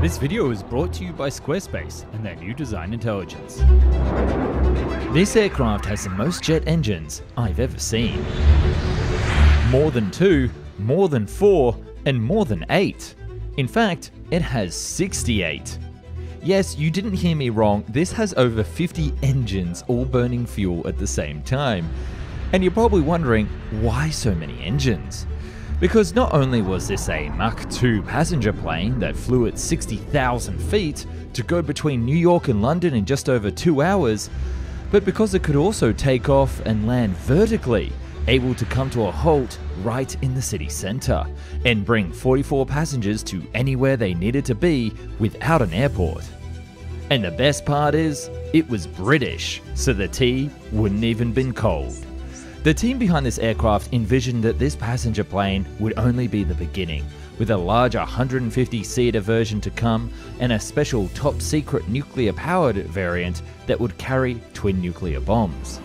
This video is brought to you by Squarespace and their new design intelligence. This aircraft has the most jet engines I've ever seen. More than 2, more than 4, and more than 8. In fact, it has 68. Yes, you didn't hear me wrong, this has over 50 engines all burning fuel at the same time. And you're probably wondering, why so many engines? Because not only was this a Mach 2 passenger plane that flew at 60,000 feet to go between New York and London in just over 2 hours, but because it could also take off and land vertically, able to come to a halt right in the city centre, and bring 44 passengers to anywhere they needed to be without an airport. And the best part is, it was British, so the tea wouldn't even been cold. The team behind this aircraft envisioned that this passenger plane would only be the beginning, with a larger 150-seater version to come and a special top-secret nuclear-powered variant that would carry twin nuclear bombs.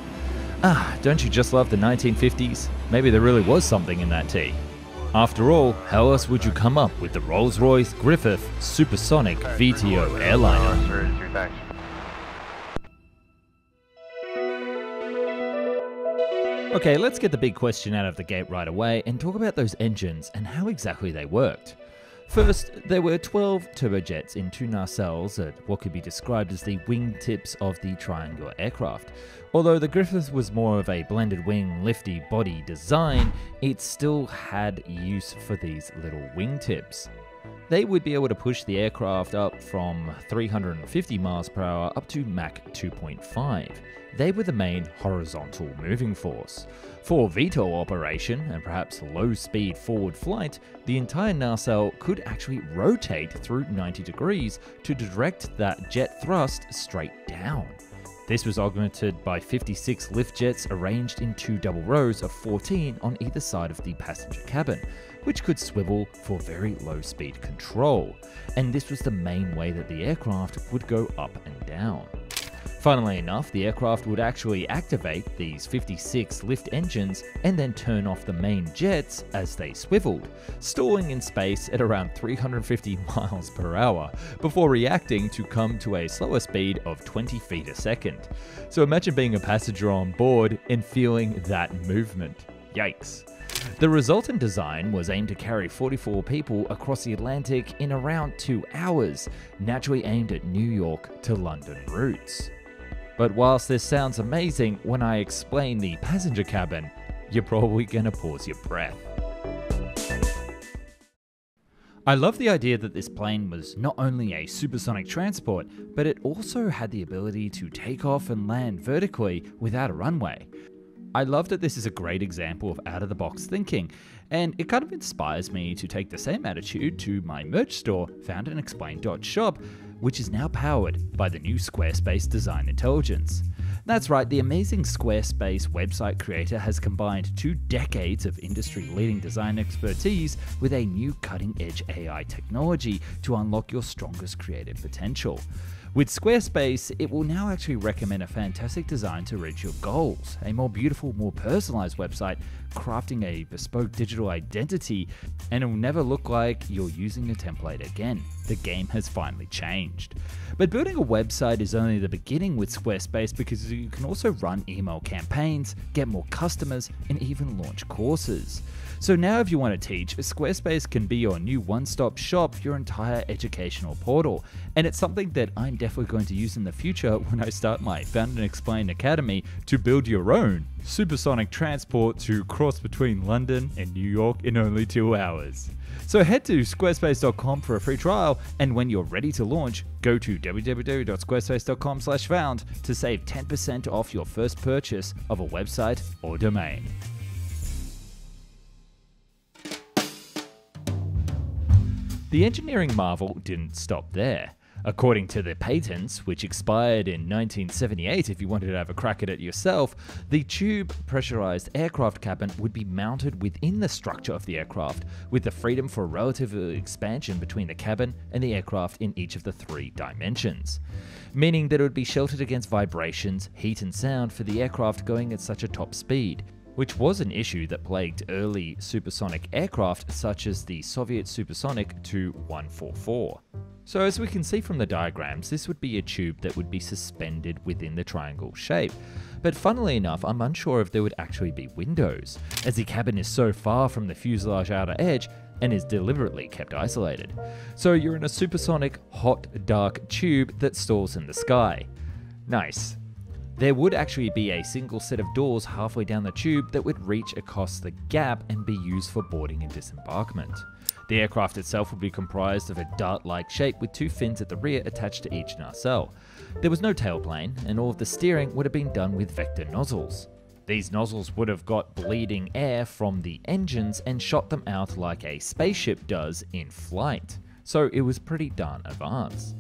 Ah, don't you just love the 1950s? Maybe there really was something in that tea. After all, how else would you come up with the Rolls-Royce Griffith Supersonic VTO airliner? Okay, let's get the big question out of the gate right away and talk about those engines and how exactly they worked. First, there were 12 turbojets in 2 nacelles at what could be described as the wingtips of the triangular aircraft. Although the Griffith was more of a blended wing, lifty body design, it still had use for these little wingtips. They would be able to push the aircraft up from 350 miles per hour up to Mach 2.5. They were the main horizontal moving force. For VTOL operation and perhaps low-speed forward flight, the entire nacelle could actually rotate through 90 degrees to direct that jet thrust straight down. This was augmented by 56 lift jets arranged in 2 double rows of 14 on either side of the passenger cabin, which could swivel for very low speed control. And this was the main way that the aircraft would go up and down. Funnily enough, the aircraft would actually activate these 56 lift engines and then turn off the main jets as they swiveled, stalling in space at around 350 miles per hour before reacting to come to a slower speed of 20 feet a second. So imagine being a passenger on board and feeling that movement. Yikes. The resultant design was aimed to carry 44 people across the Atlantic in around 2 hours, naturally aimed at New York to London routes. But whilst this sounds amazing, when I explain the passenger cabin, you're probably gonna pause your breath. I love the idea that this plane was not only a supersonic transport, but it also had the ability to take off and land vertically without a runway. I love that this is a great example of out-of-the-box thinking, and it kind of inspires me to take the same attitude to my merch store, foundandexplained.shop, which is now powered by the new Squarespace design intelligence. That's right, the amazing Squarespace website creator has combined 2 decades of industry-leading design expertise with a new cutting-edge AI technology to unlock your strongest creative potential. With Squarespace, it will now actually recommend a fantastic design to reach your goals, a more beautiful, more personalized website, crafting a bespoke digital identity, and it will never look like you're using a template again. The game has finally changed. But building a website is only the beginning with Squarespace, because you can also run email campaigns, get more customers, and even launch courses. So now if you want to teach, Squarespace can be your new one-stop shop, your entire educational portal. And it's something that I'm definitely going to use in the future when I start my Found and Explained Academy to build your own supersonic transport to cross between London and New York in only 2 hours. So head to squarespace.com for a free trial, and when you're ready to launch, go to www.squarespace.com/found to save 10% off your first purchase of a website or domain. The engineering marvel didn't stop there. According to the patents, which expired in 1978 if you wanted to have a crack at it yourself, the tube pressurized aircraft cabin would be mounted within the structure of the aircraft, with the freedom for relative expansion between the cabin and the aircraft in each of the 3 dimensions. Meaning that it would be sheltered against vibrations, heat and sound for the aircraft going at such a top speed. which was an issue that plagued early supersonic aircraft such as the Soviet supersonic Tu-144. So as we can see from the diagrams, this would be a tube that would be suspended within the triangle shape. But funnily enough, I'm unsure if there would actually be windows, as the cabin is so far from the fuselage outer edge and is deliberately kept isolated. So you're in a supersonic, hot, dark tube that stalls in the sky. Nice. There would actually be a single set of doors halfway down the tube that would reach across the gap and be used for boarding and disembarkment. The aircraft itself would be comprised of a dart-like shape with 2 fins at the rear attached to each nacelle. There was no tailplane, and all of the steering would have been done with vector nozzles. These nozzles would have got bleeding air from the engines and shot them out like a spaceship does in flight, so it was pretty darn advanced.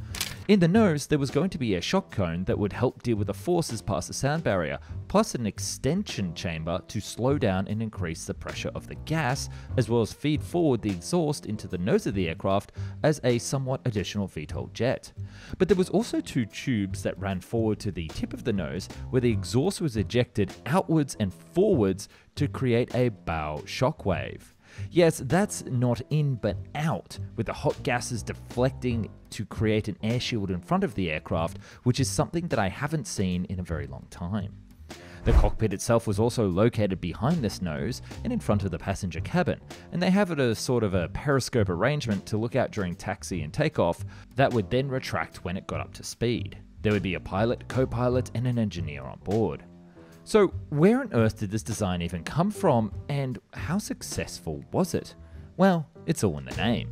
In the nose, there was going to be a shock cone that would help deal with the forces past the sound barrier, plus an extension chamber to slow down and increase the pressure of the gas, as well as feed forward the exhaust into the nose of the aircraft as a somewhat additional VTOL jet. But there was also 2 tubes that ran forward to the tip of the nose, where the exhaust was ejected outwards and forwards to create a bow shockwave. Yes, that's not in but out, with the hot gases deflecting to create an air shield in front of the aircraft, which is something that I haven't seen in a very long time. The cockpit itself was also located behind this nose and in front of the passenger cabin, and they have it as sort of a periscope arrangement to look out during taxi and takeoff that would then retract when it got up to speed. There would be a pilot, co-pilot, and an engineer on board. So where on earth did this design even come from, and how successful was it? Well, it's all in the name.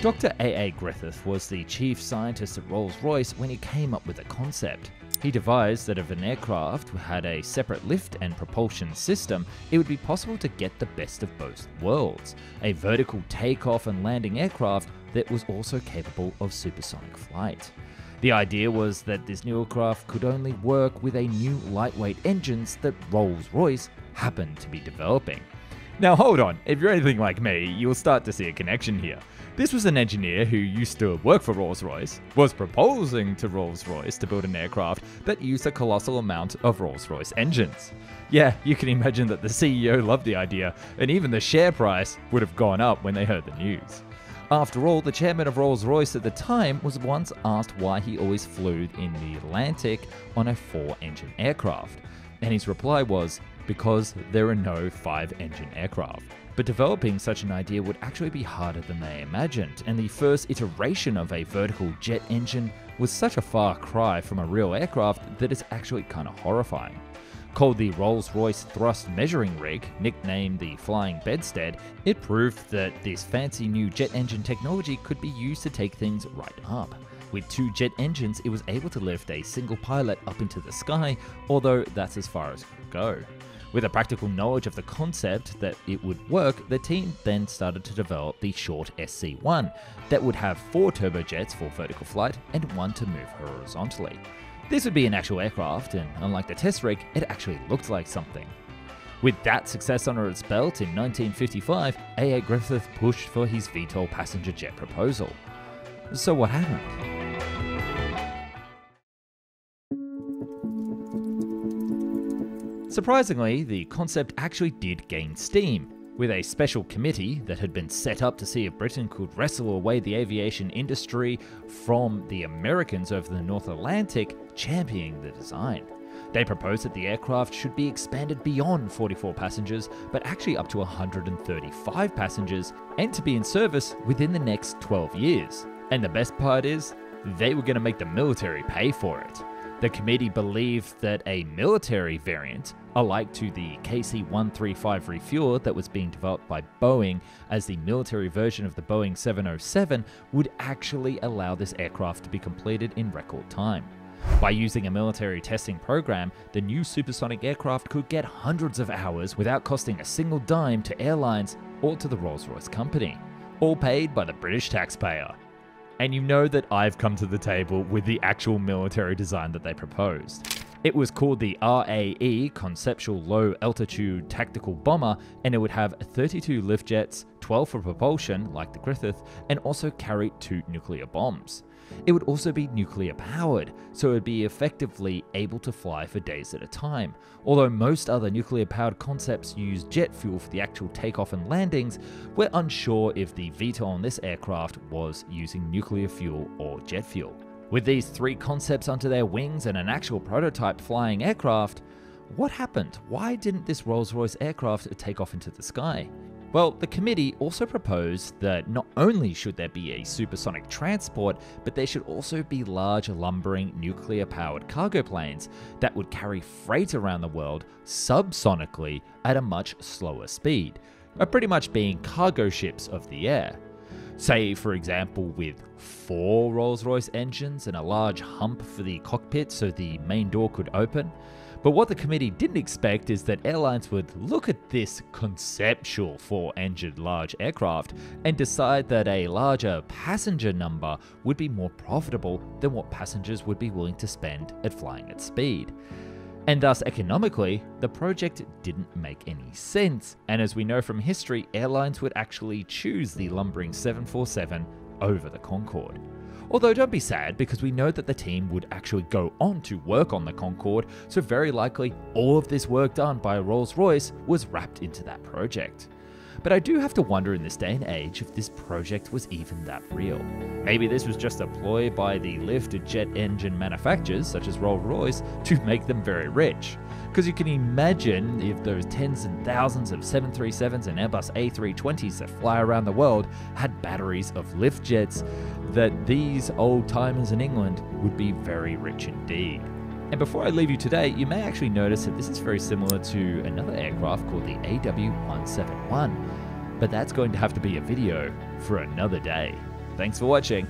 Dr. A.A. Griffith was the chief scientist at Rolls-Royce when he came up with the concept. He devised that if an aircraft had a separate lift and propulsion system, it would be possible to get the best of both worlds, a vertical takeoff and landing aircraft that was also capable of supersonic flight. The idea was that this new aircraft could only work with a new lightweight engines that Rolls-Royce happened to be developing. Now hold on, if you're anything like me, you'll start to see a connection here. This was an engineer who used to work for Rolls-Royce, was proposing to Rolls-Royce to build an aircraft that used a colossal amount of Rolls-Royce engines. Yeah, you can imagine that the CEO loved the idea, and even the share price would have gone up when they heard the news. After all, the chairman of Rolls-Royce at the time was once asked why he always flew in the Atlantic on a 4-engine aircraft, and his reply was, because there are no 5-engine aircraft. But developing such an idea would actually be harder than they imagined, and the first iteration of a vertical jet engine was such a far cry from a real aircraft that it's actually kind of horrifying. Called the Rolls-Royce Thrust Measuring Rig, nicknamed the Flying Bedstead, it proved that this fancy new jet engine technology could be used to take things right up. With 2 jet engines, it was able to lift a single pilot up into the sky, although that's as far as it could go. With a practical knowledge of the concept that it would work, the team then started to develop the short SC-1 that would have 4 turbojets for vertical flight and 1 to move horizontally. This would be an actual aircraft, and unlike the test rig, it actually looked like something. With that success under its belt in 1955, A.A. Griffith pushed for his VTOL passenger jet proposal. So what happened? Surprisingly, the concept actually did gain steam, with a special committee that had been set up to see if Britain could wrestle away the aviation industry from the Americans over the North Atlantic championing the design. They proposed that the aircraft should be expanded beyond 44 passengers, but actually up to 135 passengers, and to be in service within the next 12 years. And the best part is, they were going to make the military pay for it. The committee believed that a military variant, alike to the KC-135 refueler that was being developed by Boeing as the military version of the Boeing 707, would actually allow this aircraft to be completed in record time. By using a military testing program, the new supersonic aircraft could get hundreds of hours without costing a single dime to airlines or to the Rolls-Royce company, all paid by the British taxpayer. And you know that I've come to the table with the actual military design that they proposed. It was called the RAE, Conceptual Low Altitude Tactical Bomber, and it would have 32 lift jets, 12 for propulsion, like the Griffith, and also carry 2 nuclear bombs. It would also be nuclear powered, so it would be effectively able to fly for days at a time. Although most other nuclear powered concepts use jet fuel for the actual takeoff and landings, we're unsure if the VTOL on this aircraft was using nuclear fuel or jet fuel. With these three concepts under their wings and an actual prototype flying aircraft, what happened? Why didn't this Rolls-Royce aircraft take off into the sky? Well, the committee also proposed that not only should there be a supersonic transport, but there should also be large lumbering nuclear-powered cargo planes that would carry freight around the world subsonically at a much slower speed, pretty much being cargo ships of the air. Say, for example, with 4 Rolls-Royce engines and a large hump for the cockpit so the main door could open. But what the committee didn't expect is that airlines would look at this conceptual 4-engined large aircraft and decide that a larger passenger number would be more profitable than what passengers would be willing to spend at flying at speed. And thus, economically, the project didn't make any sense. And as we know from history, airlines would actually choose the lumbering 747 over the Concorde. Although don't be sad, because we know that the team would actually go on to work on the Concorde, so very likely all of this work done by Rolls-Royce was wrapped into that project. But I do have to wonder in this day and age if this project was even that real. Maybe this was just a ploy by the lifted jet engine manufacturers, such as Rolls-Royce, to make them very rich. Because you can imagine if those tens and thousands of 737s and Airbus A320s that fly around the world had batteries of lift jets, that these old timers in England would be very rich indeed. And before I leave you today, you may actually notice that this is very similar to another aircraft called the AW171, but that's going to have to be a video for another day. Thanks for watching.